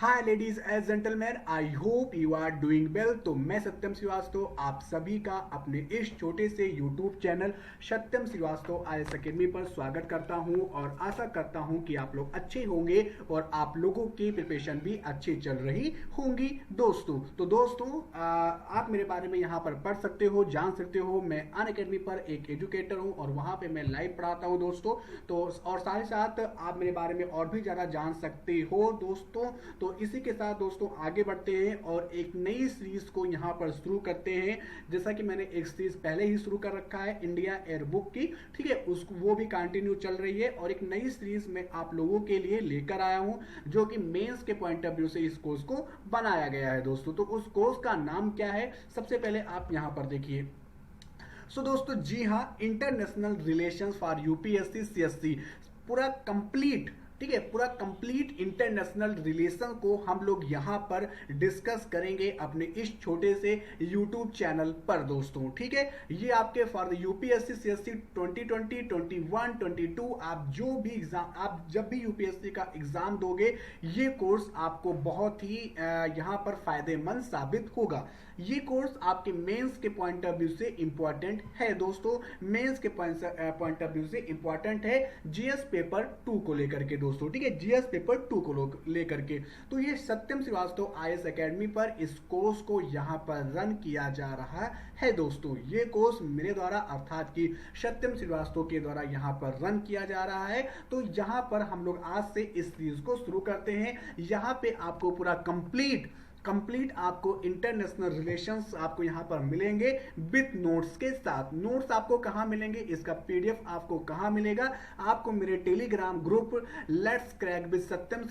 Hi ladies and gentleman, I hope you are doing well. तो मैं सत्यम श्रीवास्तव आप सभी का अपने इस छोटे से यूट्यूब चैनल सत्यम श्रीवास्तव आईएएस अकेडमी पर स्वागत करता हूं और आशा करता हूं कि आप लोग अच्छे होंगे और आप लोगों की प्रिपरेशन भी अच्छी चल रही होंगी दोस्तों। तो दोस्तों आप मेरे बारे में यहाँ पर पढ़ सकते हो, जान सकते हो। मैं अनअकैडमी पर एक एजुकेटर हूँ और वहाँ पे मैं लाइव पढ़ाता हूँ दोस्तों। तो और साथ ही साथ आप मेरे बारे में और भी ज़्यादा जान सकते हो दोस्तों। तो इसी के साथ दोस्तों आगे बढ़ते हैं और एक नई सीरीज को यहाँ पर शुरू करते हैं। जैसा कि मैंने एक सीरीज पहले ही शुरू कर रखा है इंडिया एयर बुक की, ठीक है, उसको वो भी कंटिन्यू चल रही है और एक नई सीरीज में आप लोगों के लिए लेकर आया हूँ जो कि मेंस के पॉइंट ऑफ व्यू से इस कोर्स को बनाया गया है दोस्तों। तो उस कोर्स का नाम क्या है, सबसे पहले आप यहाँ पर देखिए। दोस्तों जी हाँ, international relations for UPSC CSC पूरा कंप्लीट, ठीक है, पूरा कंप्लीट इंटरनेशनल रिलेशन को हम लोग यहाँ पर डिस्कस करेंगे अपने इस छोटे से यूट्यूब चैनल पर दोस्तों, ठीक है। ये आपके फॉर यूपीएससी सीएससी 2020, 21, 22 आप जो भी एग्जाम, आप जब भी यूपीएससी का एग्जाम दोगे ये कोर्स आपको बहुत ही यहाँ पर फायदेमंद साबित होगा। ये कोर्स आपके मेंस के पॉइंट ऑफ व्यू से इंपॉर्टेंट है दोस्तों, मेंस के पॉइंट ऑफ व्यू से इंपॉर्टेंट है जीएस पेपर 2 को लेकर के दोस्तों, ठीक है, जीएस पेपर 2 को लेकर के। तो ये सत्यम श्रीवास्तव आईएएस अकेडमी पर इस कोर्स को यहाँ पर रन किया जा रहा है दोस्तों। ये कोर्स मेरे द्वारा अर्थात कि सत्यम श्रीवास्तव के द्वारा यहाँ पर रन किया जा रहा है। तो यहाँ पर हम लोग आज से इस सीरीज को शुरू करते हैं। यहाँ पे आपको पूरा कंप्लीट आपको इंटरनेशनल रिलेशंस आपको यहाँ पर मिलेंगे विथ नोट्स के साथ। नोट्स आपको कहाँ मिलेंगे, इसका पीडीएफ आपको कहाँ मिलेगा, आपको मेरे Telegram group let's crack with Satyam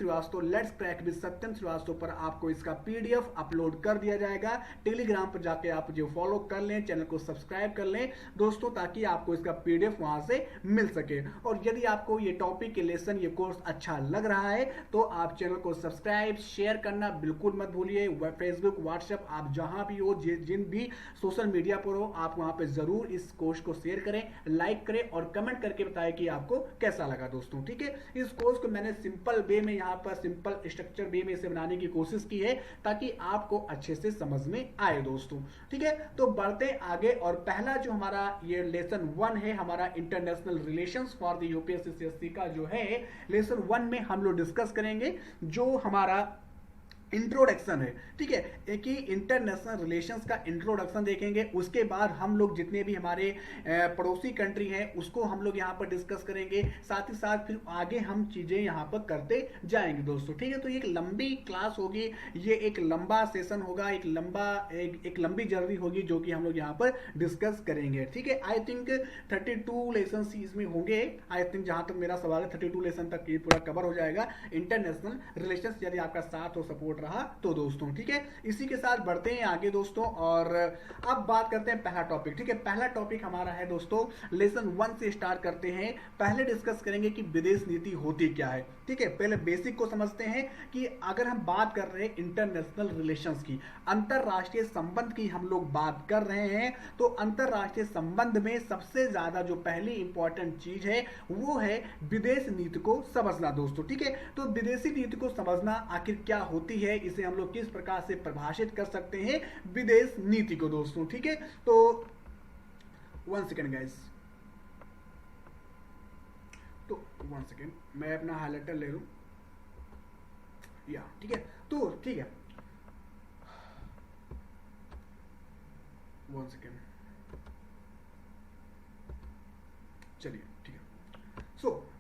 Shrivastava पर आपको इसका पीडीएफ अपलोड कर दिया जाएगा। टेलीग्राम पर जाके आप जो फॉलो कर लें, चैनल को सब्सक्राइब कर लें दोस्तों, ताकि आपको इसका पीडीएफ वहां से मिल सके। और यदि आपको ये टॉपिक के लेसन, ये कोर्स अच्छा लग रहा है तो आप चैनल को सब्सक्राइब शेयर करना बिल्कुल मत भूलिए। फेसबुक, व्हाट्सएप, आप जहां भी हो, जिन भी सोशल मीडिया पर हो, आप वहां पे जरूर इस कोर्स को शेयर करें, लाइक करें और कमेंट करके बताएं कि आपको कैसा लगा दोस्तों, ठीक है। इस कोर्स को मैंने सिंपल वे में, यहाँ पर सिंपल स्ट्रक्चर वे में इसे बनाने की कोशिश की है ताकि आपको अच्छे से समझ में आए दोस्तों, ठीक है। तो बढ़ते आगे और पहला जो हमारा ये लेसन 1 है, हमारा international relations for the UPSC CSC का जो है लेसन 1 में हम लोग डिस्कस करेंगे जो हमारा इंट्रोडक्शन है, ठीक है। एक ही इंटरनेशनल रिलेशंस का इंट्रोडक्शन देखेंगे। उसके बाद हम लोग जितने भी हमारे पड़ोसी कंट्री हैं उसको हम लोग यहाँ पर डिस्कस करेंगे। साथ ही साथ फिर आगे हम चीजें यहाँ पर करते जाएंगे दोस्तों, ठीक है। तो ये एक लंबी क्लास होगी, ये एक लंबा सेशन होगा, एक लंबी जर्नी होगी जो कि हम लोग यहाँ पर डिस्कस करेंगे, ठीक है। आई थिंक 32 लेसन इसमें होंगे। आई थिंक जहां तक मेरा सवाल है 32 लेसन तक ये पूरा कवर हो जाएगा इंटरनेशनल रिलेशंस, यदि आपका साथ और सपोर्ट रहा तो दोस्तों, ठीक है। इसी के साथ बढ़ते हैं आगे दोस्तों और अब बात करते हैं पहला टॉपिक, ठीक है। पहला टॉपिक हमारा है दोस्तों, लेसन 1 से स्टार्ट करते हैं। पहले डिस्कस करेंगे कि विदेश नीति होती क्या है, ठीक है। पहले बेसिक को समझते हैं कि अगर हम बात कर रहे हैं इंटरनेशनल रिलेशंस की, अंतरराष्ट्रीय संबंध की हम लोग बात कर रहे हैं, तो अंतरराष्ट्रीय संबंध में सबसे ज्यादा जो पहली इंपॉर्टेंट चीज है वो है विदेश नीति को समझना दोस्तों, ठीक है। तो विदेशी नीति को समझना आखिर क्या होती है, इसे हम लोग किस प्रकार से परिभाषित कर सकते हैं विदेश नीति को दोस्तों, ठीक है। तो 1 सेकेंड गाइस, तो 1 सेकेंड मैं अपना हाइलाइटर ले लूं, या ठीक है। तो ठीक है, 1 सेकेंड, चलिए ठीक है।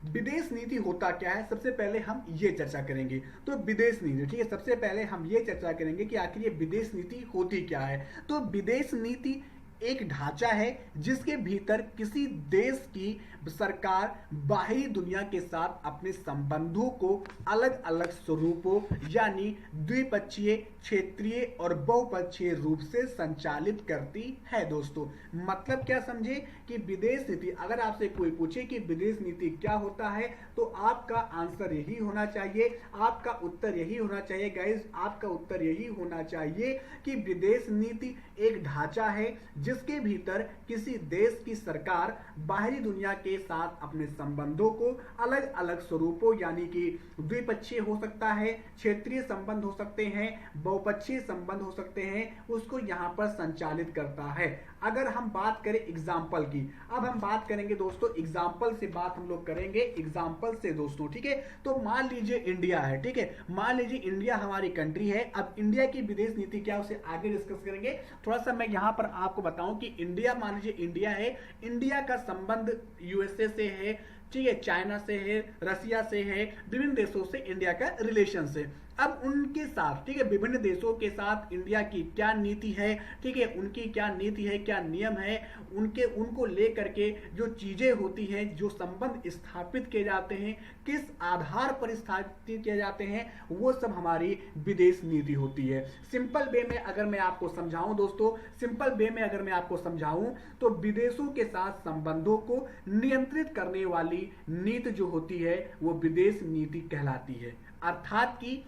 विदेश नीति होता क्या है, सबसे पहले हम ये चर्चा करेंगे। तो विदेश नीति, ठीक है, सबसे पहले हम ये चर्चा करेंगे कि आखिर ये विदेश नीति होती क्या है। तो विदेश नीति एक ढांचा है जिसके भीतर किसी देश की सरकार बाहरी दुनिया के साथ अपने संबंधों को अलग अलग स्वरूपों यानी द्विपक्षीय, क्षेत्रीय और बहुपक्षीय रूप से संचालित करती है दोस्तों। मतलब क्या समझे कि विदेश नीति, अगर आपसे कोई पूछे कि विदेश नीति क्या होता है तो आपका आंसर यही होना चाहिए, आपका उत्तर यही होना चाहिए गाइस, आपका उत्तर यही होना चाहिए कि विदेश नीति एक ढांचा है जिसके भीतर किसी देश की सरकार बाहरी दुनिया के साथ अपने संबंधों को अलग अलग स्वरूपों यानी कि द्विपक्षीय हो सकता है, क्षेत्रीय संबंध हो सकते हैं, बहुपक्षीय संबंध हो सकते हैं, उसको यहां पर संचालित करता है। अगर हम बात करें एग्जाम्पल की, अब हम बात करेंगे दोस्तों एग्जाम्पल से, बात हम लोग करेंगे एग्जाम्पल से दोस्तों, ठीक है। तो मान लीजिए इंडिया है, ठीक है, मान लीजिए इंडिया हमारी कंट्री है। अब इंडिया की विदेश नीति क्या, उसे आगे डिस्कस करेंगे। थोड़ा सा मैं यहां पर आपको बताऊं कि इंडिया, मान लीजिए इंडिया है, इंडिया का संबंध यूएसए से है, ठीक है, चाइना से है, रसिया से है, विभिन्न देशों से इंडिया का रिलेशन है। अब उनके साथ, ठीक है, विभिन्न देशों के साथ इंडिया की क्या नीति है, ठीक है, उनकी क्या नीति है, क्या नियम है, उनको लेकर के जो चीजें होती हैं, जो संबंध स्थापित किए जाते हैं, किस आधार पर स्थापित किए जाते हैं, वो सब हमारी विदेश नीति होती है। सिंपल वे में अगर मैं आपको समझाऊं दोस्तों, सिंपल वे में अगर मैं आपको समझाऊं तो विदेशों के साथ संबंधों को नियंत्रित करने वाली नीति जो होती है वो विदेश नीति कहलाती है। अर्थात कि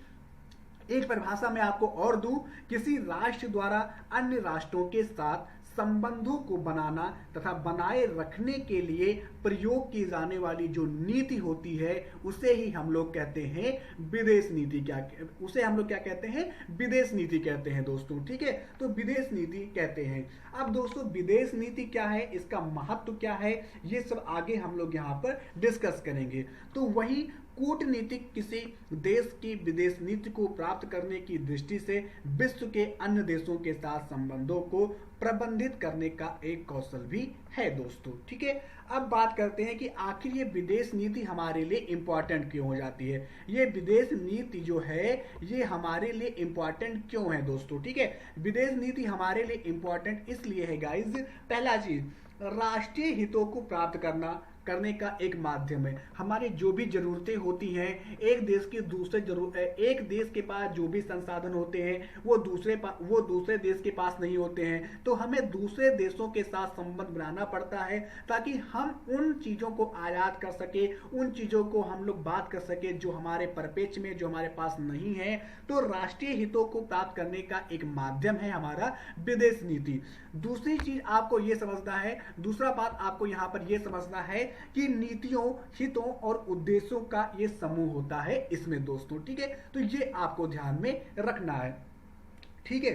एक परिभाषा मैं आपको और दूं, किसी राष्ट्र द्वारा अन्य राष्ट्रों के साथ संबंधों को बनाना तथा बनाए रखने के लिए प्रयोग की जाने वाली जो नीति होती है उसे ही हम लोग कहते हैं विदेश नीति। उसे हम लोग क्या कहते हैं, विदेश नीति कहते हैं दोस्तों, ठीक है। तो विदेश नीति कहते हैं। अब दोस्तों विदेश नीति क्या है, इसका महत्व क्या है, ये सब आगे हम लोग यहाँ पर डिस्कस करेंगे। तो वही कूटनीतिक किसी देश की विदेश नीति को प्राप्त करने की दृष्टि से विश्व के अन्य देशों के साथ संबंधों को प्रबंधित करने का एक कौशल भी है दोस्तों, ठीक है। अब बात करते हैं कि आखिर ये विदेश नीति हमारे लिए इंपॉर्टेंट क्यों हो जाती है। ये विदेश नीति जो है ये हमारे लिए इंपॉर्टेंट क्यों है दोस्तों, ठीक है। विदेश नीति हमारे लिए इंपॉर्टेंट इसलिए है गाइज, पहला चीज राष्ट्रीय हितों को प्राप्त करने का एक माध्यम है। हमारी जो भी जरूरतें होती हैं, एक देश के पास जो भी संसाधन होते हैं वो दूसरे देश के पास नहीं होते हैं, तो हमें दूसरे देशों के साथ संबंध बनाना पड़ता है ताकि हम उन चीजों को आयात कर सके, उन चीजों को हम लोग बात कर सके जो हमारे परिप्रेक्ष्य में, जो हमारे पास नहीं है। तो राष्ट्रीय हितों को प्राप्त करने का एक माध्यम है हमारा विदेश नीति। दूसरी चीज आपको यह समझना है, दूसरा बात आपको यहां पर यह समझना है कि नीतियों, हितों और उद्देश्यों का ये समूह होता है इसमें दोस्तों, ठीक है। तो ये आपको ध्यान में रखना है, ठीक है।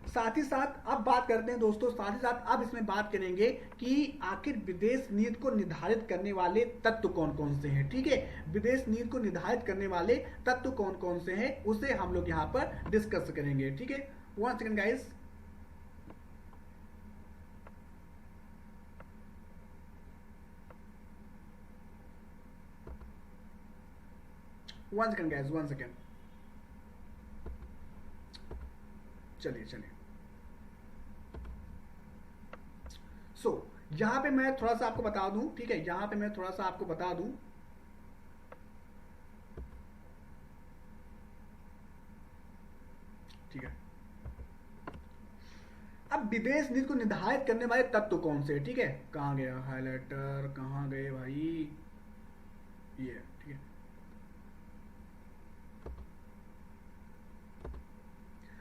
साथ ही साथ अब बात करते हैं दोस्तों, साथ ही साथ अब इसमें बात करेंगे कि आखिर विदेश नीति को निर्धारित करने वाले तत्व कौन कौन से हैं, ठीक है। विदेश नीति को निर्धारित करने वाले तत्व कौन कौन से हैं उसे हम लोग यहाँ पर डिस्कस करेंगे, ठीक है। 1 second guys. One second guys, 1 second. चलिए सो यहां पे मैं थोड़ा सा आपको बता दूं, ठीक है, यहां पे मैं थोड़ा सा आपको बता दूं, ठीक है। अब विदेश नीति को निर्धारित करने वाले तत्व कौन से, ठीक है। कहां गया हाइलाइटर, कहां गए भाई, ये ठीक है।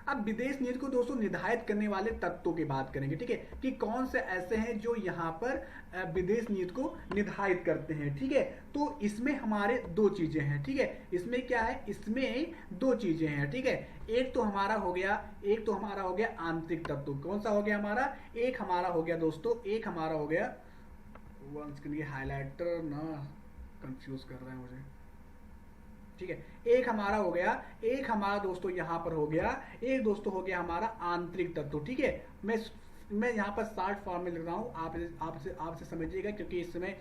अब विदेश नीति को दोस्तों निर्धारित करने वाले तत्वों की बात करेंगे, ठीक है, कि कौन से ऐसे हैं जो यहाँ पर विदेश नीति को निर्धारित करते हैं, ठीक है। तो इसमें हमारे दो चीजें हैं, ठीक है। इसमें क्या है, इसमें दो चीजें हैं, ठीक है। एक तो हमारा हो गया आंतरिक तत्व। कौन सा हो गया हमारा, एक हमारा हो गया दोस्तों, एक हमारा हो गया, वन सेकंड, ये हाइलाइटर ना कंफ्यूज कर रहा है मुझे, ठीक है। एक हमारा हो गया, एक हमारा दोस्तों यहां पर हो गया, एक दोस्तों हो गया हमारा आंतरिक तत्व, ठीक है। मैं यहां पर शॉर्ट फॉर्म में लिख रहा हूं, आपसे समझिएगा क्योंकि इस समय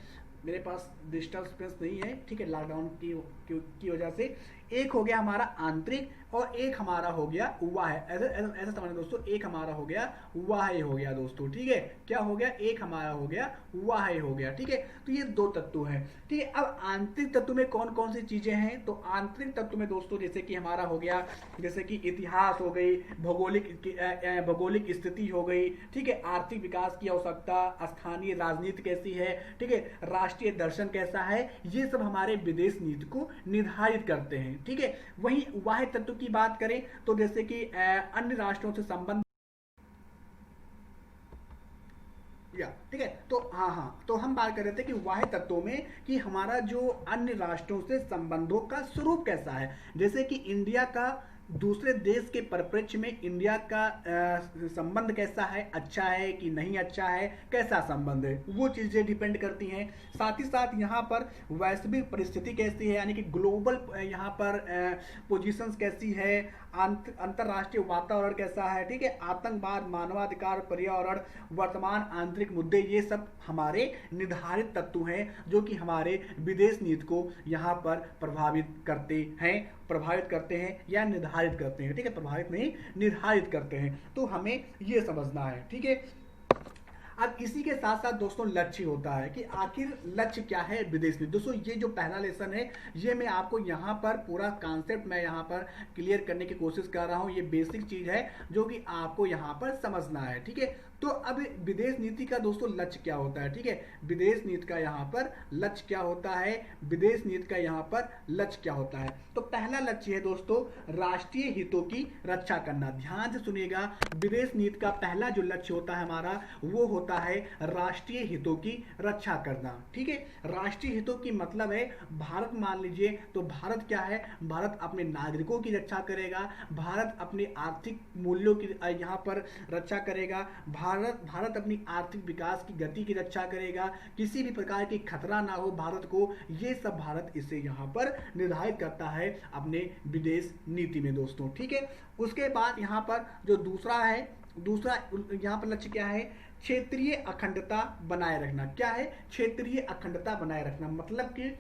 मेरे पास डिस्टर्बेंस नहीं है, ठीक है, लॉकडाउन की वजह से। एक हो गया हमारा आंतरिक और एक हमारा हो गया बाह्य। ऐसा समझना दोस्तों, एक हमारा हो गया बाह्य हो गया दोस्तों, ठीक है। क्या हो गया, एक हमारा हो गया बाह्य हो गया, ठीक है। तो ये दो तत्व हैं, ठीक है। अब आंतरिक तत्व में कौन कौन सी चीजें हैं, तो आंतरिक तत्व में दोस्तों जैसे कि हमारा हो गया, जैसे कि इतिहास हो गई, भौगोलिक स्थिति हो गई, ठीक है, आर्थिक विकास की आवश्यकता, स्थानीय राजनीति कैसी है, ठीक है, राष्ट्रीय दर्शन कैसा है, ये सब हमारे विदेश नीति को निर्धारित करते हैं, ठीक है। वहीं बाह्य तत्व की बात करें तो जैसे कि अन्य राष्ट्रों से संबंध, या ठीक है। तो हाँ, तो हम बात कर रहे थे कि वाह्य तत्वों में कि हमारा जो अन्य राष्ट्रों से संबंधों का स्वरूप कैसा है। जैसे कि इंडिया का दूसरे देश के परिप्रेक्ष्य में इंडिया का संबंध कैसा है, अच्छा है कि नहीं अच्छा है, कैसा संबंध है, वो चीज़ें डिपेंड करती हैं। साथ ही साथ यहाँ पर वैश्विक परिस्थिति कैसी है, यानी कि ग्लोबल यहाँ पर पोजीशंस कैसी है, अंतर्राष्ट्रीय वातावरण कैसा है, ठीक है, आतंकवाद, मानवाधिकार, पर्यावरण, वर्तमान आंतरिक मुद्दे, ये सब हमारे निर्धारित तत्व हैं जो कि हमारे विदेश नीति को यहाँ पर प्रभावित करते हैं या निर्धारित करते हैं, ठीक है, प्रभावित नहीं निर्धारित करते हैं। तो हमें ये समझना है, ठीक है। अब इसी के साथ साथ दोस्तों लक्ष्य होता है कि आखिर लक्ष्य क्या है विदेश नीति। दोस्तों ये जो पहला लेसन है ये मैं आपको यहाँ पर पूरा कॉन्सेप्ट मैं यहाँ पर क्लियर करने की कोशिश कर रहा हूँ। ये बेसिक चीज है जो कि आपको यहाँ पर समझना है, ठीक है। तो अब विदेश नीति का दोस्तों लक्ष्य क्या होता है, ठीक है, विदेश नीति का यहाँ पर लक्ष्य क्या होता है, विदेश नीति का यहाँ पर लक्ष्य क्या होता है। तो पहला लक्ष्य है दोस्तों राष्ट्रीय हितों की रक्षा करना। ध्यान से सुनिएगा, विदेश नीति का पहला जो लक्ष्य होता है हमारा वो होता है राष्ट्रीय हितों की रक्षा करना, ठीक है। राष्ट्रीय हितों की मतलब है भारत, मान लीजिए तो भारत क्या है, भारत अपने नागरिकों की रक्षा करेगा, भारत अपने आर्थिक मूल्यों की यहाँ पर रक्षा करेगा, भारत अपनी आर्थिक विकास की गति की रक्षा करेगा, किसी भी प्रकार की खतरा ना हो भारत को, ये सब भारत इसे यहाँ पर निर्धारित करता है अपने विदेश नीति में दोस्तों, ठीक है। उसके बाद यहाँ पर जो दूसरा यहाँ पर लक्ष्य क्या है, क्षेत्रीय अखंडता बनाए रखना। क्या है, क्षेत्रीय अखंडता बनाए रखना, मतलब कि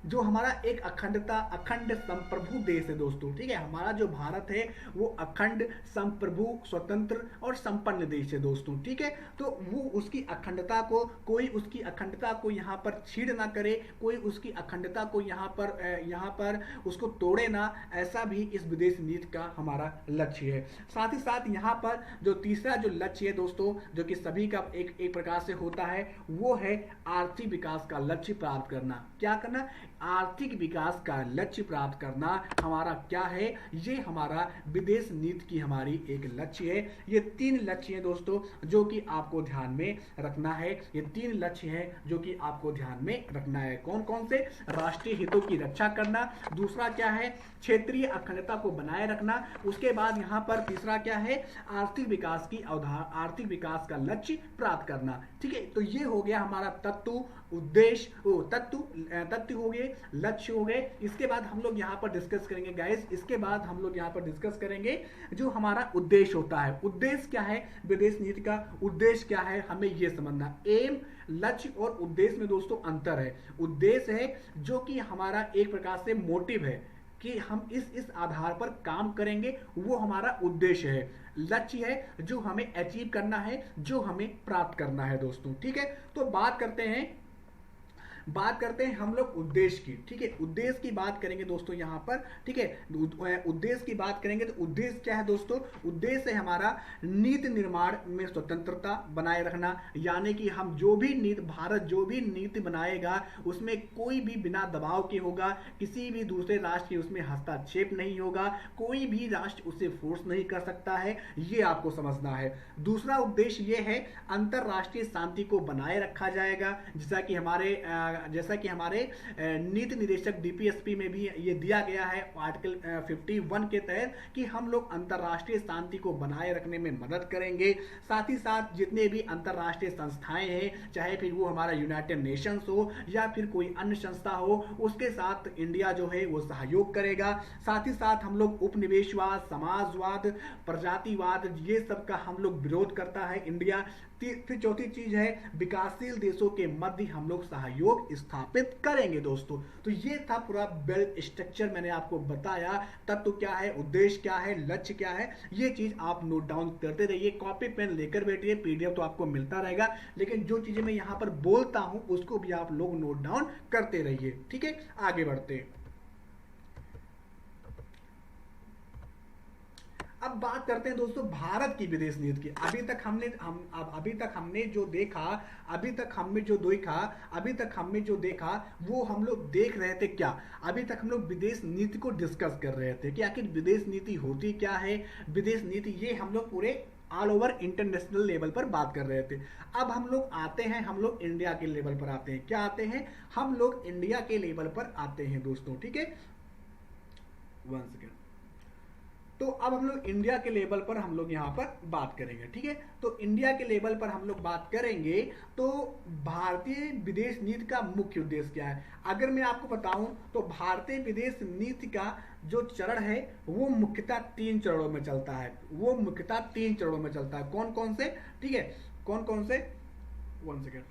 जो हमारा एक अखंड संप्रभु देश है दोस्तों, ठीक है, हमारा जो भारत है वो अखंड संप्रभु स्वतंत्र और संपन्न देश है दोस्तों, ठीक है। तो वो उसकी अखंडता को, कोई उसकी अखंडता को यहाँ पर छीड़ ना करे, कोई उसकी अखंडता को यहाँ पर उसको तोड़े ना, ऐसा भी इस विदेश नीति का हमारा लक्ष्य है। साथ ही साथ यहाँ पर जो तीसरा जो लक्ष्य है दोस्तों, जो कि सभी का एक प्रकार से होता है, वो है आर्थिक विकास का लक्ष्य प्राप्त करना। क्या करना, आर्थिक विकास का लक्ष्य प्राप्त करना हमारा क्या है, ये हमारा विदेश नीति की हमारी एक लक्ष्य है। ये 3 लक्ष्य हैं दोस्तों जो कि आपको ध्यान में रखना है। ये 3 लक्ष्य हैं जो कि आपको ध्यान में रखना है। कौन कौन से, राष्ट्रीय हितों की रक्षा करना, दूसरा क्या है क्षेत्रीय अखंडता को बनाए रखना, उसके बाद यहाँ पर तीसरा क्या है आर्थिक विकास का लक्ष्य प्राप्त करना, ठीक है। तो ये हो गया हमारा तत्व, उद्देश्य, तत्व हो गए, लक्ष्य हो गए। इसके बाद हम लोग यहाँ पर डिस्कस करेंगे गाइस, इसके बाद हम लोग यहाँ पर डिस्कस करेंगे जो हमारा उद्देश्य होता है। उद्देश्य क्या है विदेश नीति का, उद्देश्य क्या है हमें ये समझना। एम, लक्ष्य और उद्देश्य में दोस्तों अंतर है। उद्देश्य है जो कि हमारा एक प्रकार से मोटिव है कि हम इस आधार पर काम करेंगे, वो हमारा उद्देश्य है। लक्ष्य है जो हमें अचीव करना है, जो हमें प्राप्त करना है दोस्तों, ठीक है। तो बात करते हैं हम लोग उद्देश्य की, ठीक है। उद्देश्य की बात करेंगे दोस्तों यहाँ पर, ठीक है। उद्देश्य की बात करेंगे तो उद्देश्य क्या है दोस्तों, उद्देश्य है हमारा नीति निर्माण में स्वतंत्रता बनाए रखना, यानी कि हम भारत जो भी नीति बनाएगा उसमें कोई भी बिना दबाव के होगा, किसी भी दूसरे राष्ट्र की उसमें हस्तक्षेप नहीं होगा, कोई भी राष्ट्र उसे फोर्स नहीं कर सकता है, ये आपको समझना है। दूसरा उद्देश्य ये है अंतरराष्ट्रीय शांति को बनाए रखा जाएगा, जैसा कि हमारे नीति निदेशक डीपीएसपी में भी ये दिया गया है आर्टिकल 51 के तहत कि हम लोग अंतरराष्ट्रीय शांति को बनाए रखने में मदद करेंगे। साथ ही साथ जितने भी अंतरराष्ट्रीय संस्थाएं हैं, चाहे फिर वो हमारा यूनाइटेड नेशंस हो या फिर कोई अन्य संस्था हो, उसके साथ इंडिया जो है वो सहयोग करेगा। साथ ही साथ हम लोग उपनिवेशवाद, समाजवाद, प्रजातिवाद, ये सब का हम लोग विरोध करता है इंडिया। फिर चौथी चीज है विकासशील देशों के मध्य हम लोग सहयोग स्थापित करेंगे दोस्तों। तो ये था पूरा वेल स्ट्रक्चर, मैंने आपको बताया तत्व क्या है, उद्देश्य क्या है, लक्ष्य क्या है, ये चीज आप नोट डाउन करते रहिए, कॉपी पेन लेकर बैठिए, पीडीएफ तो आपको मिलता रहेगा, लेकिन जो चीजें मैं यहाँ पर बोलता हूं उसको भी आप लोग नोट डाउन करते रहिए, ठीक है। आगे बढ़ते हैं, अब बात करते हैं दोस्तों भारत की विदेश नीति की। अभी तक हमने जो देखा वो हम लोग देख रहे थे क्या, अभी तक हम लोग विदेश नीति को डिस्कस कर रहे थे कि आखिर विदेश नीति होती क्या है, विदेश नीति, ये हम लोग पूरे ऑल ओवर इंटरनेशनल लेवल पर बात कर रहे थे। अब हम लोग आते हैं, हम लोग इंडिया के लेवल पर आते हैं। क्या आते हैं? हम लोग इंडिया के लेवल पर आते हैं दोस्तों, ठीक है। One second. तो अब हम लोग इंडिया के लेवल पर हम लोग यहाँ पर बात करेंगे, ठीक है। तो इंडिया के लेवल पर हम लोग बात करेंगे तो भारतीय विदेश नीति का मुख्य उद्देश्य क्या है। अगर मैं आपको बताऊं तो भारतीय विदेश नीति का जो चरण है वो मुख्यतः 3 चरणों में चलता है। वो मुख्यतः 3 चरणों में चलता है। कौन कौन से? ठीक है, कौन कौन से? One second.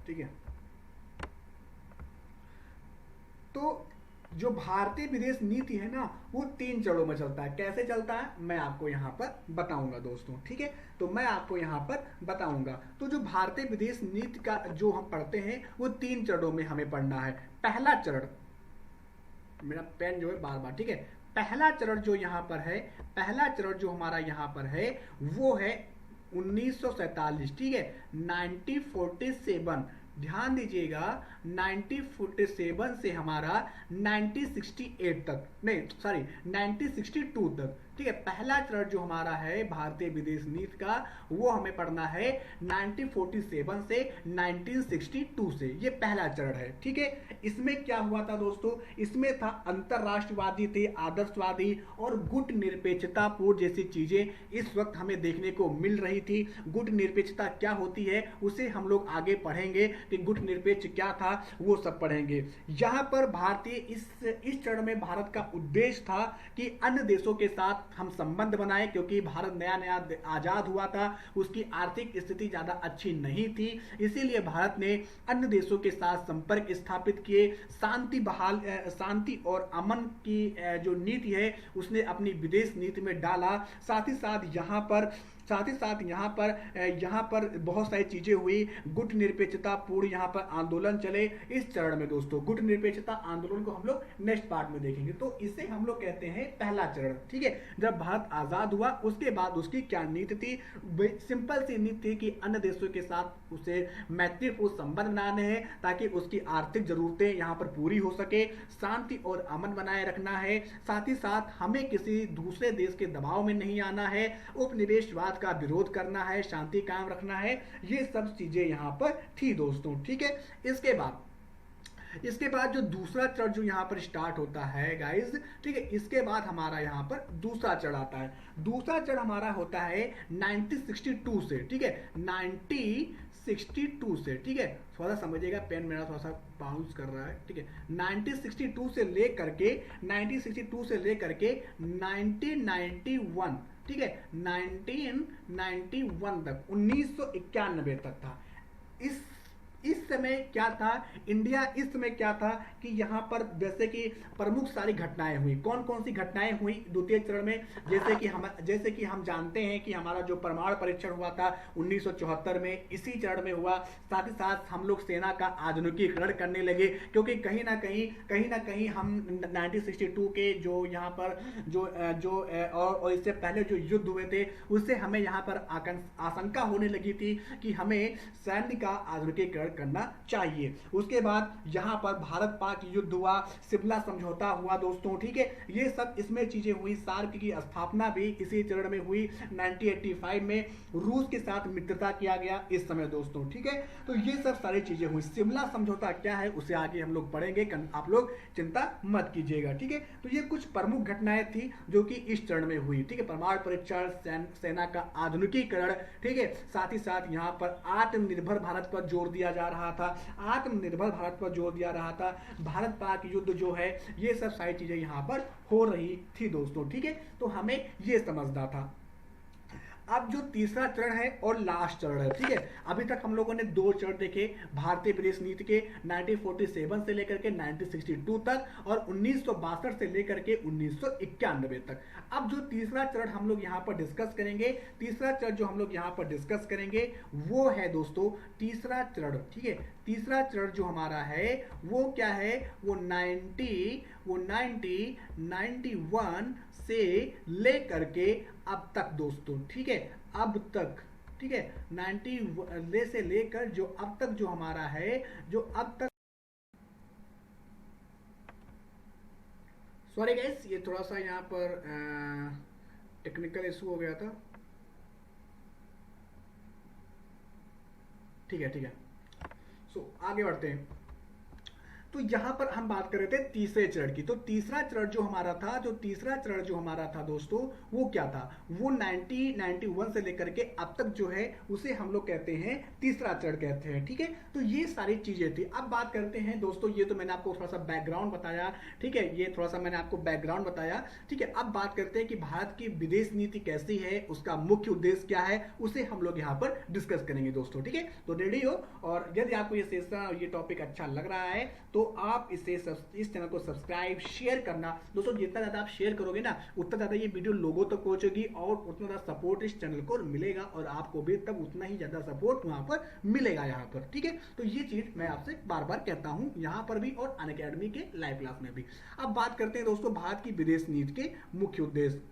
ठीक है, तो जो भारतीय विदेश नीति है ना वो 3 चरणों में चलता है। कैसे चलता है मैं आपको यहाँ पर बताऊंगा दोस्तों, ठीक है। तो मैं आपको यहाँ पर बताऊंगा। तो जो भारतीय विदेश नीति का जो हम पढ़ते हैं वो 3 चरणों में हमें पढ़ना है। पहला चरण, मेरा पेन जो है बार बार, ठीक है। पहला चरण जो यहाँ पर है, पहला चरण जो हमारा यहाँ पर है वो है 1947, ठीक है, 1947। ध्यान दीजिएगा, 1947 से हमारा 1968 तक, नहीं सॉरी 1962 तक, ठीक है। पहला चरण जो हमारा है भारतीय विदेश नीति का वो हमें पढ़ना है 1947 से 1962 से। ये पहला चरण है, ठीक है। इसमें क्या हुआ था दोस्तों? इसमें था अंतरराष्ट्रवादी थे, आदर्शवादी और गुट निरपेक्षतापूर्ण जैसी चीजें इस वक्त हमें देखने को मिल रही थी। गुट निरपेक्षता क्या होती है उसे हम लोग आगे पढ़ेंगे कि गुट निरपेक्ष क्या था, वो सब पढ़ेंगे। यहाँ पर भारतीय इस चरण में भारत का उद्देश्य था कि अन्य देशों के साथ हम संबंध बनाए, क्योंकि भारत नया नया आजाद हुआ था, उसकी आर्थिक स्थिति ज्यादा अच्छी नहीं थी। इसीलिए भारत ने अन्य देशों के साथ संपर्क स्थापित किए, शांति और अमन की जो नीति है उसने अपनी विदेश नीति में डाला। साथ ही साथ यहाँ पर बहुत सारी चीजें हुई। गुट निरपेक्षता पूर्ण यहाँ पर आंदोलन चले इस चरण में दोस्तों। गुट निरपेक्षता आंदोलन को हम लोग नेक्स्ट पार्ट में देखेंगे। तो इसे हम लोग कहते हैं पहला चरण, ठीक है। जब भारत आजाद हुआ उसके बाद उसकी क्या नीति थी? सिंपल सी नीति थी कि अन्य देशों के साथ उसे मैत्रीपूर्ण संबंध बनाने हैं ताकि उसकी आर्थिक जरूरतें यहाँ पर पूरी हो सके, शांति और अमन बनाए रखना है। साथ ही साथ हमें किसी दूसरे देश के दबाव में नहीं आना है, उपनिवेशवाद का विरोध करना है, शांति कायम रखना है। ये सब चीजें यहाँ पर थी दोस्तों, ठीक है। इसके बाद जो दूसरा चरण जो यहाँ पर स्टार्ट होता है गाइस, ठीक है, इसके बाद हमारा यहाँ पर दूसरा चरण आता है। दूसरा चरण हमारा होता है 1962 से, ठीक है, 1962 से, ठीक है। थोड़ा समझिएगा, पेन मेरा थोड़ा सा बाउंस कर रहा है, ठीक है। 1962 से लेकर के 1991, ठीक है, 1991 तक, 1991 तक था। इस समय क्या था इंडिया, इस समय क्या था कि यहाँ पर जैसे कि प्रमुख सारी घटनाएं हुई। कौन कौन सी घटनाएं हुई द्वितीय चरण में? जैसे कि हम जानते हैं कि हमारा जो परमाणु परीक्षण हुआ था 1974 में, इसी चरण में हुआ। साथ ही साथ हम लोग सेना का आधुनिकीकरण करने लगे, क्योंकि कहीं ना कहीं हम 1962 के जो यहाँ पर और इससे पहले जो युद्ध हुए थे उससे हमें यहाँ पर आशंका होने लगी थी कि हमें सैन्य का आधुनिकीकरण करना चाहिए। उसके बाद यहाँ पर भारत पाक युद्ध हुआ, शिमला समझौता हुआ दोस्तों, ठीक है। ये सब इसमें चीजें हुई। सार्क की स्थापना भी इसी चरण में हुई। 1985 में रूस के साथ मित्रता किया गया इस समय दोस्तों, ठीक है। तो ये सब सारी चीजें हुई। शिमला समझौता क्या है उसे आगे हम लोग पढ़ेंगे, आप लोग चिंता मत कीजिएगा, ठीक है। तो ये कुछ प्रमुख घटनाएं थी जो कि इस चरण में हुई, ठीक है। परमाणु परीक्षण, सेना का आधुनिकीकरण, ठीक है। साथ ही साथ यहाँ पर आत्मनिर्भर भारत पर जोर दिया जा रहा था, आत्मनिर्भर भारत पर जोर दिया रहा था। भारत पाक युद्ध जो है ये सब सारी चीजें यहाँ पर हो रही थी दोस्तों, ठीक है। तो हमें ये समझना था। अब जो तीसरा चरण है और लास्ट चरण है, ठीक है। अभी तक हम लोगों ने 2 चरण देखे भारतीय विदेश नीति के, 1947 से लेकर के 1962 तक और 1962 से लेकर के 1991 तक। अब जो तीसरा चरण हम लोग यहाँ पर डिस्कस करेंगे, तीसरा चरण जो हम लोग यहाँ पर डिस्कस करेंगे वो है दोस्तों तीसरा चरण, ठीक है। तीसरा चरण जो हमारा है वो क्या है? वो 91 से लेकर के अब तक दोस्तों, ठीक है, अब तक, ठीक है, 90 से लेकर जो अब तक जो हमारा है, जो अब तक सॉरी गाइस, ये थोड़ा सा यहाँ पर टेक्निकल इशू हो गया था। ठीक है, ठीक है। सो आगे बढ़ते हैं। तो यहां पर हम बात कर रहे थे तीसरे चरण की। तो तीसरा चरण जो हमारा था दोस्तों, वो क्या था? वो 1991 से लेकर के अब तक जो है उसे हम लोग कहते हैं तीसरा चरण कहते हैं। ठीक है, तो ये सारी चीजें थी। अब बात करते हैं दोस्तों, ये तो मैंने आपको थोड़ा सा बैकग्राउंड बताया। ठीक है, ये थोड़ा सा मैंने आपको बैकग्राउंड बताया। ठीक है, अब बात करते हैं कि भारत की विदेश नीति कैसी है, उसका मुख्य उद्देश्य क्या है, उसे हम लोग यहाँ पर डिस्कस करेंगे दोस्तों। ठीक है, तो रेडी हो? और यदि आपको ये सेशन और ये टॉपिक अच्छा लग रहा है तो आप इस चैनल को सब्सक्राइब, शेयर करना दोस्तों। जितना ज्यादा आप शेयर करोगे ना, उतना ज्यादा ये वीडियो लोगों तक पहुंचेगी और उतना ज्यादा सपोर्ट इस चैनल को मिलेगा और आपको भी तब उतना ही ज्यादा सपोर्ट वहां पर मिलेगा यहाँ पर। ठीक है, तो ये चीज मैं आपसे बार बार कहता हूं, यहाँ पर भी और अनअकैडमी के लाइव क्लास में भी। अब बात करते हैं दोस्तों भारत की विदेश नीति के मुख्य उद्देश्य।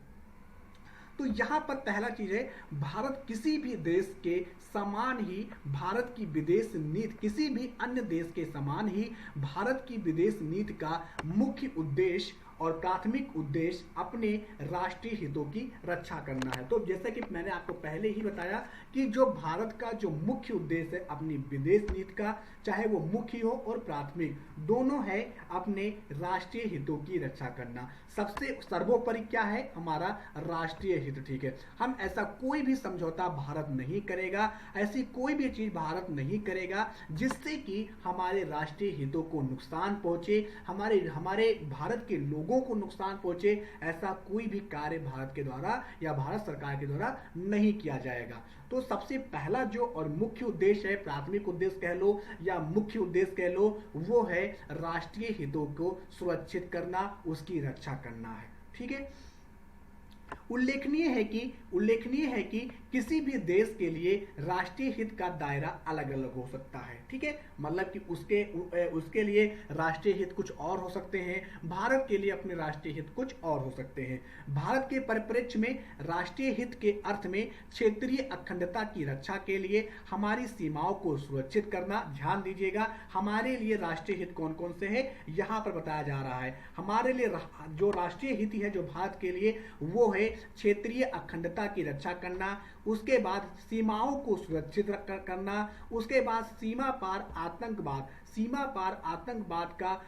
तो यहां पर पहला चीज है, भारत किसी भी देश के समान ही भारत की विदेश नीति, किसी भी अन्य देश के समान ही भारत की विदेश नीति का मुख्य उद्देश्य और प्राथमिक उद्देश्य अपने राष्ट्रीय हितों की रक्षा करना है। तो जैसा कि मैंने आपको पहले ही बताया कि जो भारत का जो मुख्य उद्देश्य है अपनी विदेश नीति का, चाहे वो मुख्य हो और प्राथमिक दोनों है, अपने राष्ट्रीय हितों की रक्षा करना। सबसे सर्वोपरि क्या है? हमारा राष्ट्रीय हित। ठीक है, हम ऐसा कोई भी समझौता भारत नहीं करेगा, ऐसी कोई भी चीज भारत नहीं करेगा जिससे कि हमारे राष्ट्रीय हितों को नुकसान पहुंचे, हमारे भारत के लोगों को नुकसान पहुंचे। ऐसा कोई भी कार्य भारत के द्वारा या भारत सरकार के द्वारा नहीं किया जाएगा। तो सबसे पहला जो और मुख्य उद्देश्य है, प्राथमिक उद्देश्य कह लो या मुख्य उद्देश्य कह लो, वो है राष्ट्रीय हितों को सुरक्षित करना, उसकी रक्षा करना है। ठीक है, उल्लेखनीय है कि किसी भी देश के लिए राष्ट्रीय हित का दायरा अलग अलग हो सकता है। ठीक है, मतलब कि उसके लिए राष्ट्रीय हित कुछ और हो सकते हैं, भारत के लिए अपने राष्ट्रीय हित कुछ और हो सकते हैं। भारत के परिप्रेक्ष्य में राष्ट्रीय हित के अर्थ में क्षेत्रीय अखंडता की रक्षा के लिए हमारी सीमाओं को सुरक्षित करना। ध्यान दीजिएगा, हमारे लिए राष्ट्रीय हित कौन कौन से है यहाँ पर बताया जा रहा है। हमारे लिए जो राष्ट्रीय हित है जो भारत के लिए, वो है क्षेत्रीय अखंडता की रक्षा करना, उसके बाद सीमाओं को सुरक्षित करना, उसके बाद सीमा पार आतंकवाद का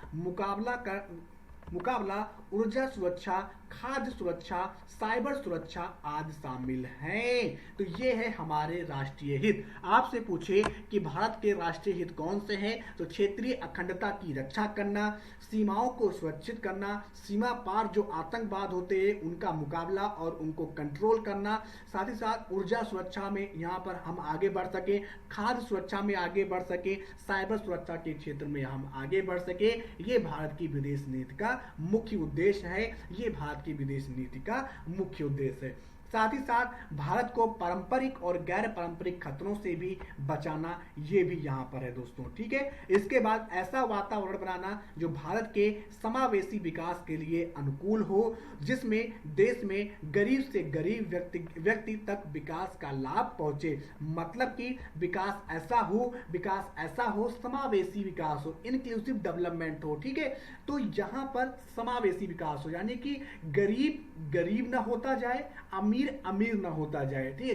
मुकाबला, ऊर्जा सुरक्षा, खाद्य सुरक्षा, साइबर सुरक्षा आदि शामिल हैं। तो ये है हमारे राष्ट्रीय हित। आपसे पूछे कि भारत के राष्ट्रीय हित कौन से हैं, तो क्षेत्रीय अखंडता की रक्षा करना, सीमाओं को सुरक्षित करना, सीमा पार जो आतंकवाद होते हैं उनका मुकाबला और उनको कंट्रोल करना, साथ ही साथ ऊर्जा सुरक्षा में यहाँ पर हम आगे बढ़ सके, खाद्य सुरक्षा में आगे बढ़ सके, साइबर सुरक्षा के क्षेत्र में हम आगे बढ़ सके। ये भारत की विदेश नीति का मुख्य उद्देश्य है, ये भारत की विदेश नीति का मुख्य उद्देश्य है। साथ ही साथ भारत को पारंपरिक और गैर पारंपरिक खतरों से भी बचाना, ये भी यहाँ पर है दोस्तों। ठीक है, इसके बाद ऐसा वातावरण बनाना जो भारत के समावेशी विकास के लिए अनुकूल हो, जिसमें देश में गरीब से गरीब व्यक्ति तक विकास का लाभ पहुंचे। मतलब कि विकास ऐसा हो, समावेशी विकास हो, इंक्लूसिव डेवलपमेंट हो। ठीक है, तो यहाँ पर समावेशी विकास हो, यानी कि गरीब ना होता जाए, अमीर ना होता जाए। ठीक है,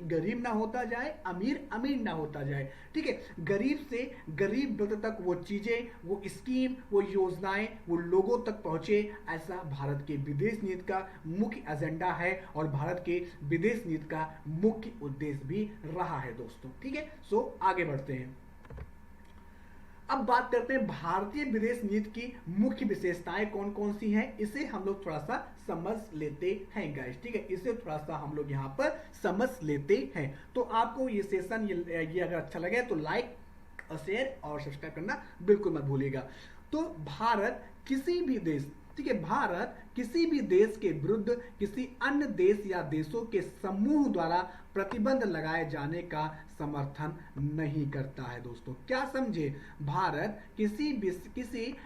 गरीब ना होता जाए, अमीर ना होता जाए। ठीक है, गरीब से गरीब व्यक्ति तक वो चीजें, वो स्कीम, वो योजनाएं वो लोगों तक पहुंचे, ऐसा भारत के विदेश नीति का मुख्य एजेंडा है और भारत के विदेश नीति का मुख्य उद्देश्य भी रहा है दोस्तों। ठीक है, सो आगे बढ़ते हैं। अब बात करते हैं भारतीय विदेश नीति की मुख्य विशेषताएं कौन कौन सी हैं, इसे हम लोग थोड़ा सा समझ लेते हैं गाइस। ठीक है, इसे थोड़ा सा हम लोग यहाँ पर समझ लेते हैं। तो आपको ये सेशन ये अगर अच्छा लगे तो लाइक और शेयर और सब्सक्राइब करना बिल्कुल मत भूलिएगा। तो भारत किसी भी देश, ठीक है, भारत किसी भी देश के विरुद्ध किसी अन्य देश या देशों के समूह द्वारा प्रतिबंध लगाए जाने का समर्थन नहीं करता है दोस्तों। क्या समझे, भारत किसी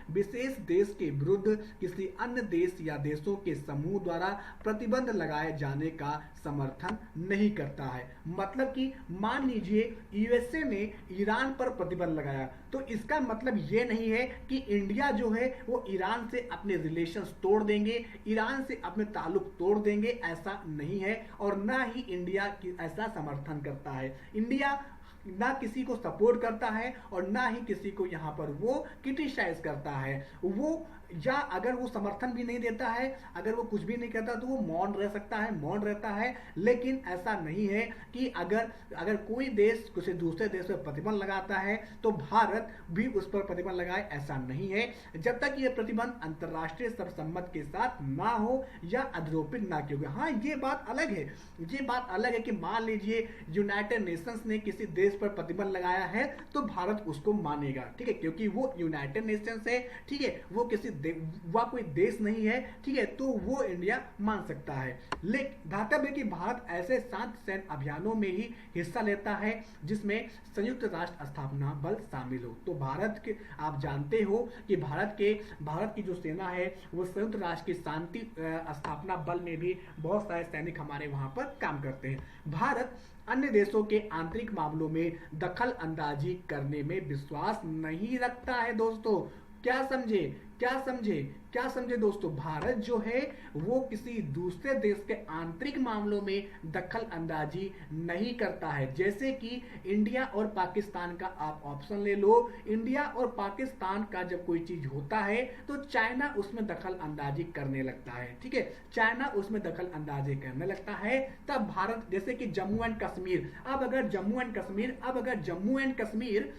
विशेष देश के विरुद्ध किसी अन्य देश या देशों के समूह द्वारा प्रतिबंध लगाए जाने का समर्थन नहीं करता है। मतलब कि मान लीजिए यूएसए ने ईरान पर प्रतिबंध लगाया, तो इसका मतलब ये नहीं है कि इंडिया जो है वो ईरान से अपने रिलेशंस तोड़ देंगे, ईरान से अपने ताल्लुक तोड़ देंगे, ऐसा नहीं है। और ना ही इंडिया ऐसा समर्थन करता है। इंडिया ना किसी को सपोर्ट करता है और ना ही किसी को यहाँ पर वो क्रिटिसाइज करता है। वो या अगर वो समर्थन भी नहीं देता है, अगर वो कुछ भी नहीं करता तो वो मौन रह सकता है, मौन रहता है। लेकिन ऐसा नहीं है कि अगर कोई देश किसी दूसरे देश पर प्रतिबंध लगाता है तो भारत भी उस पर प्रतिबंध लगाए, ऐसा नहीं है। जब तक ये प्रतिबंध अंतर्राष्ट्रीय सर्वसम्मति के साथ ना हो या अधिरोपित ना किया गया। हाँ, ये बात अलग है, ये बात अलग है कि मान लीजिए यूनाइटेड नेशंस ने किसी देश पर प्रतिबंध लगाया है तो भारत उसको मानेगा, ठीक है, क्योंकि वो यूनाइटेड नेशंस है, ठीक है, वो किसी वह कोई देश नहीं है, ठीक है, तो वो इंडिया मान सकता है। लेकिन धातव्य है कि भारत ऐसे शांति सैन्य अभियानों में ही हिस्सा लेता है जिसमें संयुक्त राष्ट्र स्थापना बल शामिल हो। तो भारत के आप जानते हो कि भारत की जो सेना है वो संयुक्त राष्ट्र की शांति स्थापना बल में भी बहुत सारे सैनिक हमारे वहां पर काम करते हैं। भारत अन्य देशों के आंतरिक मामलों में दखल अंदाजी करने में विश्वास नहीं रखता है दोस्तों। क्या समझे, क्या समझे, क्या समझे दोस्तों, भारत जो है वो किसी दूसरे देश के आंतरिक मामलों में दखल अंदाजी नहीं करता है। जैसे कि इंडिया और पाकिस्तान का आप ऑप्शन ले लो, इंडिया और पाकिस्तान का जब कोई चीज होता है तो चाइना उसमें दखल अंदाजी करने लगता है, ठीक है, चाइना उसमें दखल अंदाजी करने लगता है। तब भारत, जैसे कि जम्मू एंड कश्मीर, अब अगर जम्मू एंड कश्मीर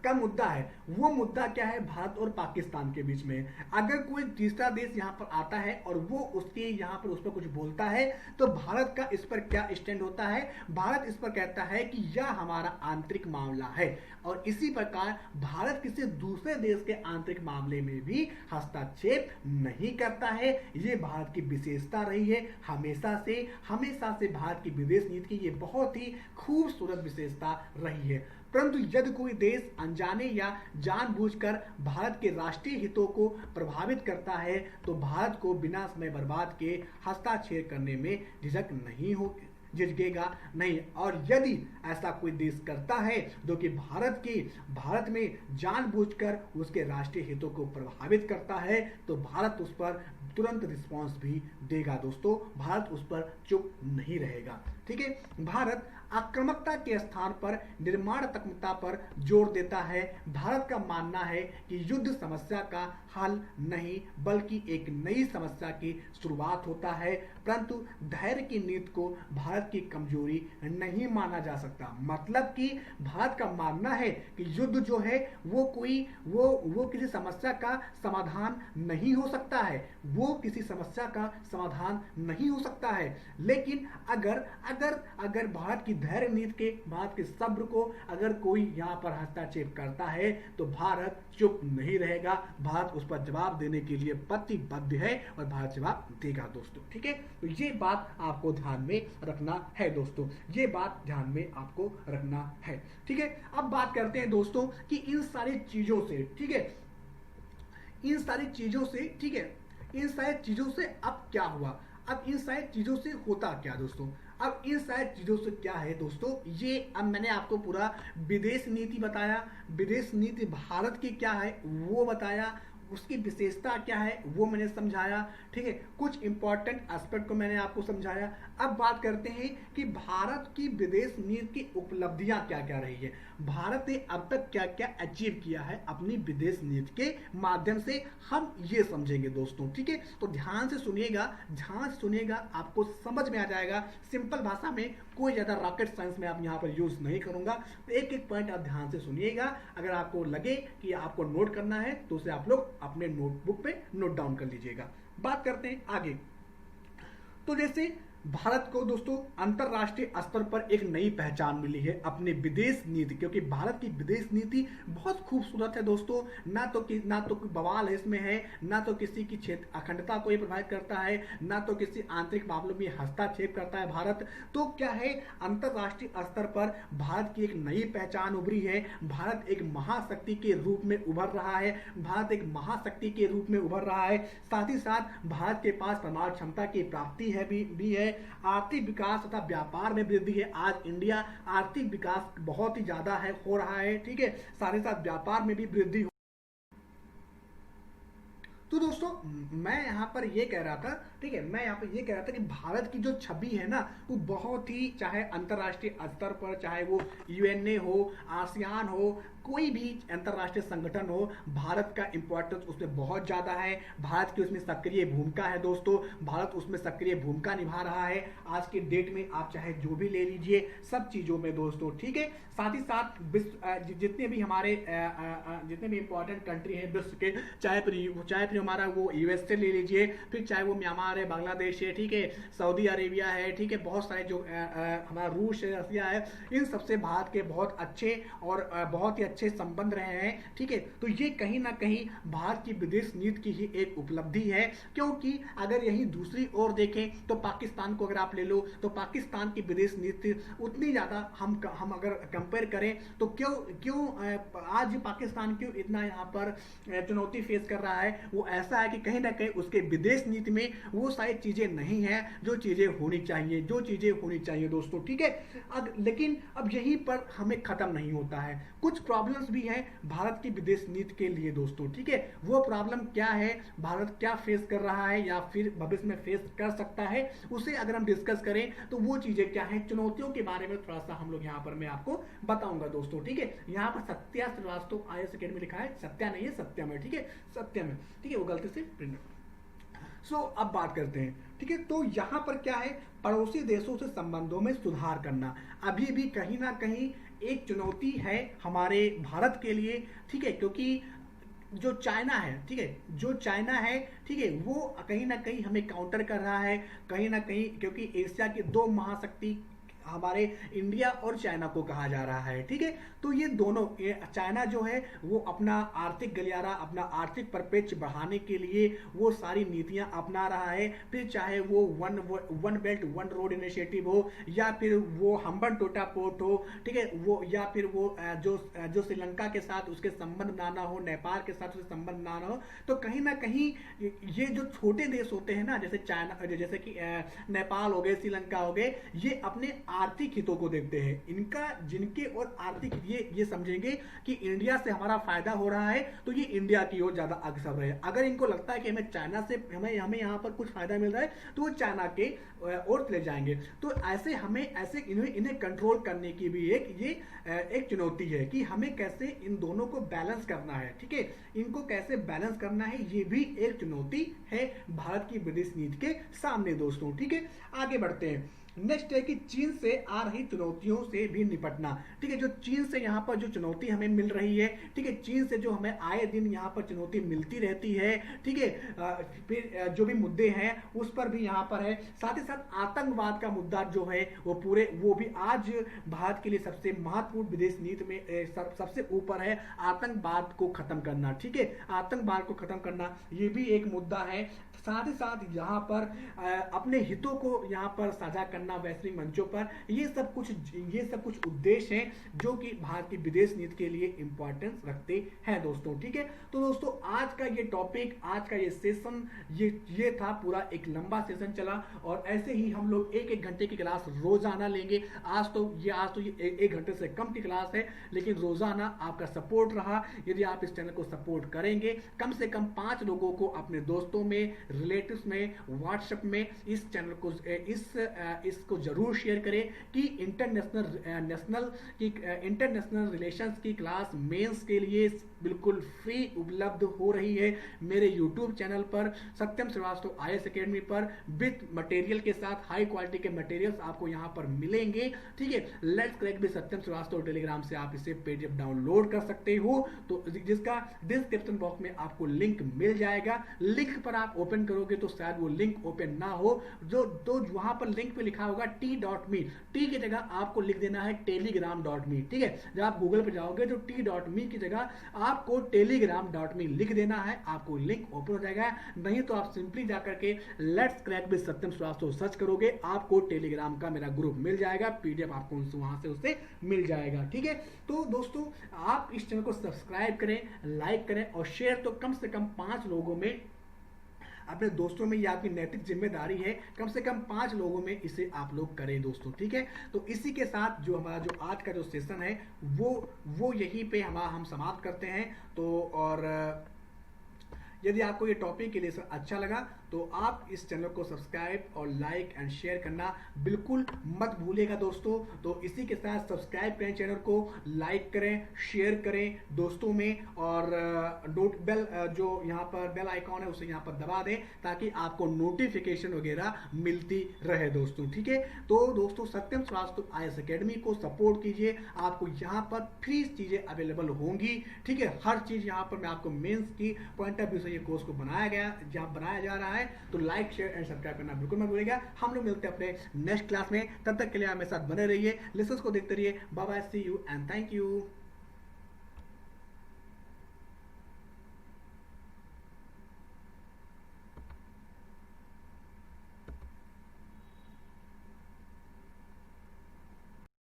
का मुद्दा है, वो मुद्दा क्या है, भारत और पाकिस्तान के बीच में। अगर कोई तीसरा देश यहाँ पर आता है और वो उसके यहाँ पर उस पर कुछ बोलता है तो भारत का इस पर क्या स्टैंड होता है, भारत इस पर कहता है कि यह हमारा आंतरिक मामला है। और इसी प्रकार भारत किसी दूसरे देश के आंतरिक मामले में भी हस्तक्षेप नहीं करता है। ये भारत की विशेषता रही है हमेशा से भारत की विदेश नीति की ये बहुत ही खूबसूरत विशेषता रही है। परंतु यदि कोई देश अनजाने या जानबूझकर भारत के राष्ट्रीय हितों को प्रभावित करता है तो भारत को बिना समय बर्बाद के हस्तक्षेप करने में झिझकेगा नहीं। और यदि ऐसा कोई देश करता है जो कि भारत में जानबूझकर उसके राष्ट्रीय हितों को प्रभावित करता है तो भारत उस पर तुरंत रिस्पांस भी देगा दोस्तों, भारत उस पर चुप नहीं रहेगा, ठीक है। भारत आक्रामकता के स्थान पर निर्माणात्मकता पर जोर देता है। भारत का मानना है कि युद्ध समस्या का हल नहीं बल्कि एक नई समस्या की शुरुआत होता है, परंतु धैर्य की नीति को भारत की कमजोरी नहीं माना जा सकता। मतलब कि भारत का मानना है कि युद्ध जो है वो किसी समस्या का समाधान नहीं हो सकता है, वो किसी समस्या का समाधान नहीं हो सकता है। लेकिन अगर भारत की धैर्य नीति के, भारत के सब्र को अगर कोई यहाँ पर हस्तक्षेप करता है तो भारत चुप नहीं रहेगा, भारत उस पर जवाब देने के लिए प्रतिबद्ध है और भारत जवाब देगा दोस्तों, ठीक है। तो ये बात आपको ध्यान में रखना है दोस्तों, ये बात ध्यान में आपको रखना है, ठीक है। अब बात करते हैं दोस्तों कि इन सारी चीजों से, ठीक है, इन सारी चीजों से अब क्या हुआ, अब इन सारी चीजों से होता क्या दोस्तों, अब इन सारी चीजों से क्या है दोस्तों, ये अब मैंने आपको पूरा विदेश नीति बताया, विदेश नीति भारत की क्या है वो बताया, उसकी विशेषता क्या है वो मैंने समझाया, ठीक है, कुछ इंपॉर्टेंट एस्पेक्ट को मैंने आपको समझाया। अब बात करते हैं कि भारत की विदेश नीति की उपलब्धियां क्या क्या रही है, भारत ने अब तक क्या क्या अचीव किया है अपनी विदेश नीति के माध्यम से, हम ये समझेंगे दोस्तों, ठीक है। तो ध्यान से सुनिएगा, आपको समझ में आ जाएगा, सिंपल भाषा में, कोई ज्यादा रॉकेट साइंस में आप यहाँ पर यूज नहीं करूंगा। तो एक एक पॉइंट आप ध्यान से सुनिएगा, अगर आपको लगे कि आपको नोट करना है तो उसे आप लोग अपने नोटबुक पे नोट डाउन कर लीजिएगा। बात करते हैं आगे। तो जैसे भारत को दोस्तों अंतरराष्ट्रीय स्तर पर एक नई पहचान मिली है अपनी विदेश नीति, क्योंकि भारत की विदेश नीति बहुत खूबसूरत है दोस्तों। ना तो कोई बवाल है इसमें है, ना तो किसी की क्षेत्र अखंडता को ये प्रभावित करता है, ना तो किसी आंतरिक मामलों में हस्तक्षेप करता है भारत। तो क्या है, अंतरराष्ट्रीय स्तर पर भारत की एक नई पहचान उभरी है। भारत एक महाशक्ति के रूप में उभर रहा है, भारत एक महाशक्ति के रूप में उभर रहा है। साथ ही साथ भारत के पास परमाणु क्षमता की प्राप्ति है भी है। आर्थिक विकास तथा व्यापार में वृद्धि है। आज इंडिया आर्थिक विकास बहुत ही ज्यादा है, हो रहा है, ठीक है। साथ ही साथ व्यापार में भी वृद्धि। तो दोस्तों मैं यहाँ पर ये कह रहा था, ठीक है, मैं यहाँ पर ये कह रहा था कि भारत की जो छवि है ना, वो बहुत ही, चाहे अंतर्राष्ट्रीय स्तर पर, चाहे वो यूएनए हो, आसियान हो, कोई भी अंतर्राष्ट्रीय संगठन हो, भारत का इंपॉर्टेंस उसमें बहुत ज़्यादा है। भारत की उसमें सक्रिय भूमिका है दोस्तों, भारत उसमें सक्रिय भूमिका निभा रहा है आज के डेट में। आप चाहे जो भी ले लीजिए, सब चीज़ों में दोस्तों, ठीक है। साथ ही साथ विश्व जितने भी हमारे जितने भी इंपॉर्टेंट कंट्री हैं विश्व के, चाहे फिर हमारा वो यूएसए ले लीजिए, फिर चाहे वो म्यांमार है, बांग्लादेश है, ठीक है, सऊदी अरेबिया है, ठीक है, बहुत सारे जो हमारा रूस है, रसिया है, इन सबसे भारत के बहुत अच्छे और बहुत ही अच्छे संबंध रहे हैं, ठीक है। तो ये कहीं ना कहीं भारत की विदेश नीति की ही एक उपलब्धि है, क्योंकि अगर यही दूसरी ओर देखें तो पाकिस्तान को अगर आप ले लो, तो पाकिस्तान की विदेश नीति उतनी ज़्यादा हम अगर कंपेयर करें तो क्यों आज पाकिस्तान क्यों इतना यहाँ पर चुनौती फेस कर रहा है, वो ऐसा है कि कहीं ना कहीं उसके विदेश नीति में वो सारी चीज़ें नहीं है जो चीज़ें होनी चाहिए दोस्तों, ठीक है। लेकिन अब यहीं पर हमें खत्म नहीं होता है, कुछ प्रॉब्लम्स भी हैं भारत की विदेश नीति के लिए दोस्तों, ठीक है। वो प्रॉब्लम क्या है, भारत क्या फेस कर रहा है या फिर भविष्य में फेस कर सकता है, उसे अगर हम डिस्कस करें तो वो चीजें क्या है, चुनौतियों के बारे में थोड़ा सा हम लोग यहाँ पर मैं आपको बताऊंगा दोस्तों, ठीक है। यहाँ पर सत्या श्रीवास्तव IAS अकेडमी लिखा है, सत्या नहीं है, सत्यम है, ठीक है, सत्यम है, ठीक है, वो गलती से प्रिंट। अब बात करते हैं, ठीक है। तो यहाँ पर क्या है, पड़ोसी देशों से संबंधों में सुधार करना अभी भी कहीं ना कहीं एक चुनौती है हमारे भारत के लिए, ठीक है, क्योंकि जो चाइना है, ठीक है, जो चाइना है, ठीक है, वो कहीं ना कहीं हमें काउंटर कर रहा है, कहीं ना कहीं, क्योंकि एशिया की दो महाशक्ति हमारे इंडिया और चाइना को कहा जा रहा है, ठीक है। तो ये दोनों, चाइना जो है वो अपना आर्थिक गलियारा, अपना आर्थिक परिप्रेक्ष्य बढ़ाने के लिए वो सारी नीतियां अपना रहा है, फिर चाहे वो one belt one road initiative हो, या फिर वो हम्बन टोटा पोर्ट हो, ठीक है, वो, या फिर वो जो श्रीलंका के साथ उसके संबंध ना हो, नेपाल के साथ उसके संबंध ना हो। तो कहीं ना कहीं ये जो छोटे देश होते हैं ना, जैसे चाइना, जैसे कि नेपाल हो गए, श्रीलंका हो गए, ये अपने आर्थिक हितों को देखते हैं, इनका जिनके और आर्थिक ये समझेंगे कि इंडिया से हमारा फायदा हो रहा है, तो ये इंडिया की ओर ज्यादा अग्रसर रहे। अगर इनको लगता है कि हमें चाइना से हमें यहाँ पर कुछ फायदा मिल रहा है, तो वो चाइना के ओर चले जाएंगे। तो ऐसे इन्हें कंट्रोल करने की भी एक चुनौती है कि हमें कैसे इन दोनों को बैलेंस करना है, ठीक है, इनको कैसे बैलेंस करना है, ये भी एक चुनौती है भारत की विदेश नीति के सामने दोस्तों, ठीक है। आगे बढ़ते हैं। नेक्स्ट है कि चीन से आ रही चुनौतियों से भी निपटना, ठीक है। जो चीन से यहाँ पर जो चुनौती हमें मिल रही है, ठीक है, चीन से जो हमें आए दिन यहाँ पर चुनौती मिलती रहती है, ठीक है। फिर जो भी मुद्दे हैं उस पर भी यहाँ पर है। साथ ही साथ आतंकवाद का मुद्दा जो है वो भी आज भारत के लिए सबसे महत्वपूर्ण विदेश नीति में सबसे ऊपर है। आतंकवाद को खत्म करना, ठीक है, आतंकवाद को खत्म करना, ये भी एक मुद्दा है। साथ ही साथ यहाँ पर अपने हितों को यहाँ पर साझा करना वैश्विक मंचों पर, ये सब कुछ उद्देश्य हैं जो कि भारत की विदेश नीति के लिए इंपॉर्टेंस रखते हैं दोस्तों, ठीक है। तो दोस्तों आज का ये टॉपिक, आज का ये सेशन, ये था पूरा एक लंबा सेशन चला, और ऐसे ही हम लोग एक घंटे की क्लास रोजाना लेंगे। आज तो ये 1 घंटे से कम की क्लास है, लेकिन रोजाना आपका सपोर्ट रहा। यदि आप इस चैनल को सपोर्ट करेंगे, कम से कम 5 लोगों को अपने दोस्तों में, रिलेटिव्स में, व्हाट्सएप में इस चैनल को, इसको जरूर शेयर करें कि इंटरनेशनल रिलेशंस की क्लास मेंस के लिए बिल्कुल फ्री उपलब्ध हो रही है मेरे यूट्यूब चैनल पर सत्यम श्रीवास्तव आईएएस एकेडमी पर, विथ मटेरियल के साथ हाई क्वालिटी के मटेरियल्स आपको यहां पर मिलेंगे। ठीक है, let's crack with Satyam Srivastava Telegram से आप इसे पीडीएफ डाउनलोड कर सकते हो, तो जिसका डिस्क्रिप्शन बॉक्स में आपको लिंक मिल जाएगा। लिंक पर आप ओपन करोगे तो शायद वो लिंक ओपन ना हो, जो तो वहां पर लिंक पे लिखा होगा t.me, टी की जगह आपको लिख देना है telegram.me। ठीक है, जब आप गूगल पर जाओगे तो t.me की जगह आपको telegram.me लिख देना है, आपको लिंक ओपन हो जाएगा। नहीं तो आप सिंपली जाकर के let's crack with Satyam Srivastava search करोगे, आपको टेलीग्राम का मेरा ग्रुप मिल जाएगा, पीडीएफ आपको वहां से उससे मिल जाएगा। ठीक है, तो दोस्तों आप इस चैनल को सब्सक्राइब करें, लाइक करें और शेयर तो कम से कम 5 लोगों में, अपने दोस्तों में, ये आपकी नैतिक जिम्मेदारी है, कम से कम 5 लोगों में इसे आप लोग करें दोस्तों। ठीक है, तो इसी के साथ जो हमारा जो आज का जो सेशन है वो यहीं पे हम समाप्त करते हैं। तो और यदि आपको ये टॉपिक के लिए अच्छा लगा तो आप इस चैनल को सब्सक्राइब और लाइक एंड शेयर करना बिल्कुल मत भूलिएगा दोस्तों। तो इसी के साथ सब्सक्राइब करें चैनल को, लाइक करें, शेयर करें दोस्तों में, और बेल जो यहाँ पर बेल आइकॉन है उसे यहाँ पर दबा दें ताकि आपको नोटिफिकेशन वगैरह मिलती रहे दोस्तों। ठीक है, तो दोस्तों सत्यम श्रीवास्तव आईएएस एकेडमी को सपोर्ट कीजिए, आपको यहाँ पर फ्री चीजें अवेलेबल होंगी। ठीक है, हर चीज यहाँ पर मैं आपको मेंस की पॉइंट ऑफ व्यू से ये कोर्स को बनाया जा रहा है। तो लाइक शेयर एंड सब्सक्राइब करना बिल्कुल मत भूलिएगा। हम लोग मिलते हैं अपने नेक्स्ट क्लास में, तब तक के लिए हमारे साथ बने रहिए, लेसन्स को देखते रहिए। Bye bye, see you and thank you.